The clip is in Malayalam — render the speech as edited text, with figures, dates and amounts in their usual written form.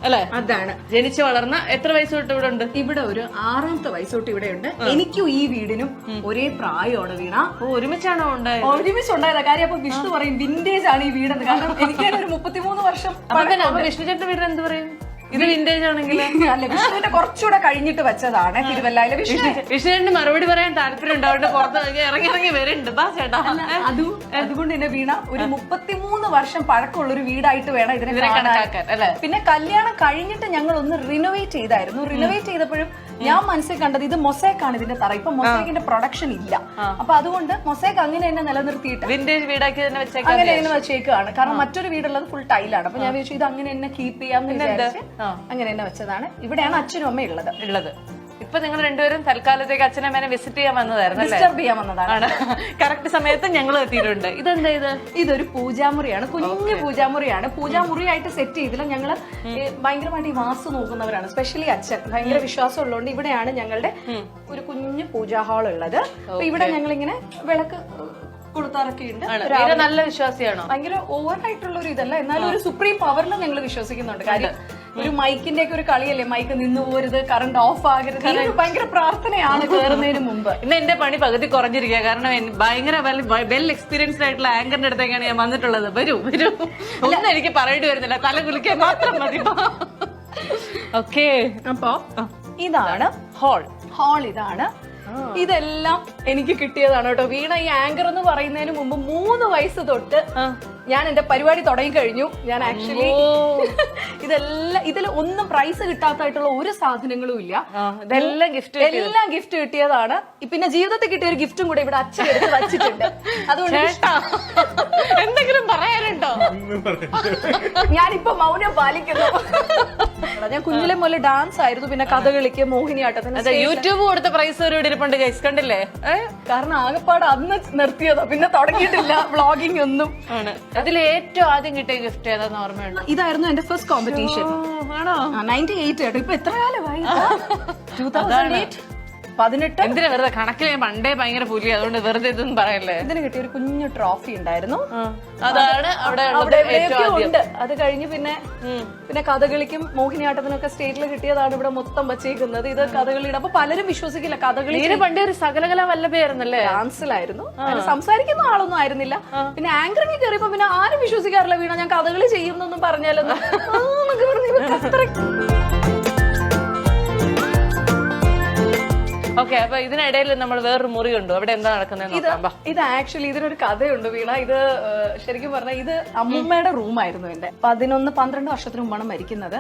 അല്ലെ? അതാണ്. ജനിച്ചു വളർന്ന എത്ര വയസ്സ് തൊട്ട് ഇവിടെ ഉണ്ട്? ഇവിടെ ഒരു 6ാമത്തെ വയസ്സ് തൊട്ട് ഇവിടെ ഉണ്ട്. എനിക്കും ഈ വീടിനും ഒരേ പ്രായമാണ് വീണ. ഒരുമിച്ചാണോ ഉണ്ടായത്? ഒരുമിച്ച് ഉണ്ടായതാ. കാര്യം അപ്പൊ വിഷ്ണു പറയും വിന്റേജ് ആണ് ഈ വീടെന്ന്. കാരണം എനിക്ക് ഒരു 33 വർഷം. വിഷ്ണു ചേട്ടന്റെ വീട് എന്ത് പറയും? ഇത് വിന്റേജ് ആണെങ്കിൽ അല്ല, വിഷ്ണുവിന്റെ കുറച്ചുകൂടെ കഴിഞ്ഞിട്ട് വെച്ചതാണ് തിരുവല്ലയിലെ. വിഷ്ണുവിന്റെ മറുപടി പറയാൻ താല്പര്യം ഉണ്ട്. അവരുടെ പുറത്ത് ഇറങ്ങി വരുന്നുണ്ട്. ബാ ചേട്ടാ, അതുകൊണ്ട് തന്നെ വീണ ഒരു 33 വർഷം പഴക്കമുള്ള ഒരു വീടായിട്ട് വേണം ഇതിനെ കണക്കാക്കാൻ അല്ലെ? പിന്നെ കല്യാണം കഴിഞ്ഞിട്ട് ഞങ്ങൾ ഒന്ന് റിനോവേറ്റ് ചെയ്തായിരുന്നു. റിനോവേറ്റ് ചെയ്തപ്പോഴും ഞാൻ മനസ്സിൽ കണ്ടത് ഇത് മൊസൈക്ക് ആണ് ഇതിന്റെ തറ. ഇപ്പൊ മൊസൈക്കിന്റെ പ്രൊഡക്ഷൻ ഇല്ല. അപ്പൊ അതുകൊണ്ട് മൊസൈക്ക് അങ്ങനെ തന്നെ നിലനിർത്തിയിട്ട് വിന്റേജ് വീടാക്കി തന്നെ അങ്ങനെ തന്നെ വെച്ചേക്കാണ്. കാരണം മറ്റൊരു വീടുള്ളത് ഫുൾ ടൈലാണ്. അപ്പൊ ഞാൻ വിചാരിച്ചു ഇത് അങ്ങനെ തന്നെ കീപ്പ് ചെയ്യാന്ന് വിചാരിച്ച് അങ്ങനെ തന്നെ വെച്ചതാണ്. ഇവിടെയാണ് അച്ഛനും അമ്മയും ഉള്ളത്. ഇപ്പൊ നിങ്ങൾ രണ്ടുപേരും തൽക്കാലത്തേക്ക് അച്ഛനമ്മേനെ വിസിറ്റ് ചെയ്യാൻ വന്നതായിരുന്നു, ഡിസ്റ്റർബ് ചെയ്യാൻ വന്നതാണ്. കറക്റ്റ് സമയത്ത് ഞങ്ങൾ എത്തിയിട്ടുണ്ട്. ഇതെന്താ ഇത്? ഇതൊരു പൂജാമുറിയാണ്, കുഞ്ഞു പൂജാമുറിയാണ്. പൂജാമുറിയായിട്ട് സെറ്റ് ചെയ്തില്ല. ഞങ്ങള് ഭയങ്കരമായിട്ട് ഈ വാസ്തു നോക്കുന്നവരാണ്. സ്പെഷ്യലി അച്ഛൻ ഭയങ്കര വിശ്വാസം ഉള്ളതുകൊണ്ട് ഇവിടെയാണ് ഞങ്ങളുടെ ഒരു കുഞ്ഞു പൂജാ ഹാൾ ഉള്ളത്. അപ്പൊ ഇവിടെ ഞങ്ങളിങ്ങനെ വിളക്ക് കൊടുത്താറൊക്കെ ഉണ്ട്. നല്ല വിശ്വാസിയാണോ? ഭയങ്കര ഓവറായിട്ടുള്ള ഒരു ഇതല്ല, എന്നാലും ഒരു സുപ്രീം പവറിൽ ഞങ്ങൾ വിശ്വസിക്കുന്നുണ്ട്. കാര്യം ഒരു മൈക്കിന്റെ ഒക്കെ ഒരു കളിയല്ലേ, മൈക്ക് നിന്ന് പോരുത്, കറണ്ട് ഓഫ് ആകരുത്. ഭയങ്കര പ്രാർത്ഥനയാണ് കയറുന്നതിന് മുമ്പ്. ഇന്ന് എന്റെ പണി പകുതി കുറഞ്ഞിരിക്കുക. കാരണം ഭയങ്കര വെൽ എക്സ്പീരിയൻസ്ഡ് ആയിട്ടുള്ള ആങ്കറിന്റെ അടുത്തേക്കാണ് ഞാൻ വന്നിട്ടുള്ളത്. വരൂ ഒന്നും എനിക്ക് പറയേണ്ടി വരുന്നില്ല, തല കുലിക്കാൻ മാത്രം മതി. ഓക്കെ, അപ്പൊ ഇതാണ് ഹാൾ. ഇതാണ്. ഇതെല്ലാം എനിക്ക് കിട്ടിയതാണ് കേട്ടോ. വീണ ഈ ആങ്കർ എന്ന് പറയുന്നതിന് മുമ്പ് 3 വയസ്സ് തൊട്ട് ഞാൻ എന്റെ പരിപാടി തുടങ്ങി കഴിഞ്ഞു. ഞാൻ ആക്ച്വലി ഇതെല്ലാം ഇതിൽ ഒന്നും പ്രൈസ് കിട്ടാത്തായിട്ടുള്ള ഒരു സാധനങ്ങളും ഇല്ല. ഇതെല്ലാം ഗിഫ്റ്റ് കിട്ടിയതാണ്. പിന്നെ ജീവിതത്തിൽ കിട്ടിയ ഒരു ഗിഫ്റ്റും കൂടെ ഇവിടെ അച്ഛൻ എടുത്ത് വച്ചിട്ടുണ്ട്. അതുകൊണ്ട് എന്തെങ്കിലും പറയാനുണ്ടോ? ഞാനിപ്പോ മൗനം പാലിക്കുന്നു. ഞാൻ കുഞ്ഞിലെ മുതൽ ഡാൻസ് ആയിരുന്നു, പിന്നെ കഥകളിക്ക്, മോഹിനിയാട്ടത്തിന്. യൂട്യൂബ് കൊടുത്ത പ്രൈസ് ഒരു ഇരിപ്പുണ്ട് ഗൈസ്, കണ്ടില്ലേ? കാരണം ആകെപ്പാട് അന്ന് നിർത്തിയതാ, പിന്നെ തുടങ്ങിയിട്ടില്ല വ്ളോഗിംഗ് ഒന്നും. അതിൽ ഏറ്റവും ആദ്യം കിട്ടിയ ഗിഫ്റ്റ് ഏതാന്ന് ഓർമ്മയുണ്ടോ? ഇതായിരുന്നു എന്റെ ഫസ്റ്റ് കോമ്പറ്റീഷൻ. ആണോ? 98 കേട്ടോ. ഇപ്പൊ എത്ര കാലമായി? 2008. 18. എന്തിനാ വെറുതെ കണക്കിൽ പണ്ടേ ഭയങ്കര പുലി, അതുകൊണ്ട് വെറുതെ ഇതൊന്നും പറയല്ലേ. ഇതിന് കിട്ടിയ ഒരു കുഞ്ഞു ട്രോഫി ഉണ്ടായിരുന്നു. അതാണ് അവിടെ ഉണ്ട്. അത് കഴിഞ്ഞ് പിന്നെ കഥകളിക്കും മോഹിനിയാട്ടത്തിനൊക്കെ സ്റ്റേറ്റിൽ കിട്ടിയതാണ് ഇവിടെ മൊത്തം വച്ചേക്കുന്നത്. ഇത് കഥകളിയുടെ. അപ്പൊ പലരും വിശ്വസിക്കില്ല കഥകളി. പണ്ടേ ഒരു സകലകല വല്ലഭയായിരുന്നല്ലേ? ഡാൻസിലായിരുന്നു. സംസാരിക്കുന്ന ആളൊന്നും ആയിരുന്നില്ല. പിന്നെ ആങ്കറിംഗ് കയറിയപ്പോ പിന്നെ ആരും വിശ്വസിക്കാറില്ല വീണ ഞാൻ കഥകളി ചെയ്യുന്നൊന്നും പറഞ്ഞാലൊന്നും. ഓക്കെ, അപ്പൊ ഇതിനിടയിൽ നമ്മൾ വേറൊരു മുറി കണ്ടു. അവിടെ എന്താ നടക്കുന്നത്? ഇത് ആക്ച്വലി ഇതിനൊരു കഥയുണ്ട് വീണ. ഇത് ശരിക്കും പറഞ്ഞാൽ ഇത് അമ്മൂമ്മയുടെ റൂമായിരുന്നു എന്റെ. 11-12 വർഷത്തിന് മുമ്പാണ് മരിക്കുന്നത്.